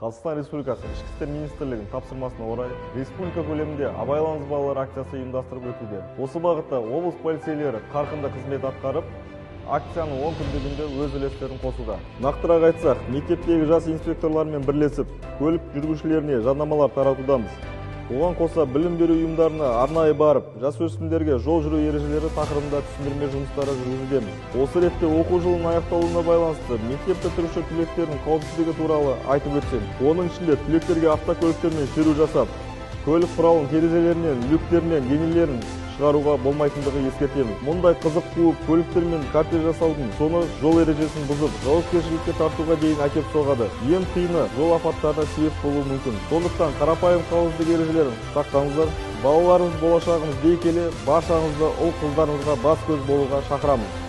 Қазақстан Республикасы Ішкі істер министрлігінің тапсырмасына орай республика көлемінде абайлаңыз балалар акциясы ұйымдастырып өтуде. Осы бағытта облыс полицейлері қарқынды қызмет атқарып, акцияның 10 күндігінде өз үлестерін қосуда. Нақтырақ айтсақ, мектептегі жас инспекторлармен бірлесіп, көлік жүргізушілеріне жаднамалар таратудамыз. Оған қоса білім беру ұйымдарына арнайы барып, жасөспірімдерге жол жүру ережелері тақырыбында түсіндірме жұмыстары жүргізудеміз. Осы ретте оқу жылының аяқталуына байланысты мектеп бітіруші түлектердің қауіпсіздігі туралы айтып өтсем. Оның ішінде түлектерге автокөліктермен шеру жасап, көлік құралының терезелерінен, люктерінен денелерін шығаруға болмайтындығы ескертеміз. Мұндай қызық қуып, көліктермен кортеж жасаудың соны жол ережесін бұзып, жауапкершілікке тартуға дейін әкеп соғады. Ең қиыны жол апаттарына себеп болуы мүмкін. Сондықтан қарапайым қауіпсіздік ережелерін сақтаңыздар. Балаларымыз болашағымыз дей келе, баршаңызды ұл-қыздарымызға бас-көз болуға шақырамыз.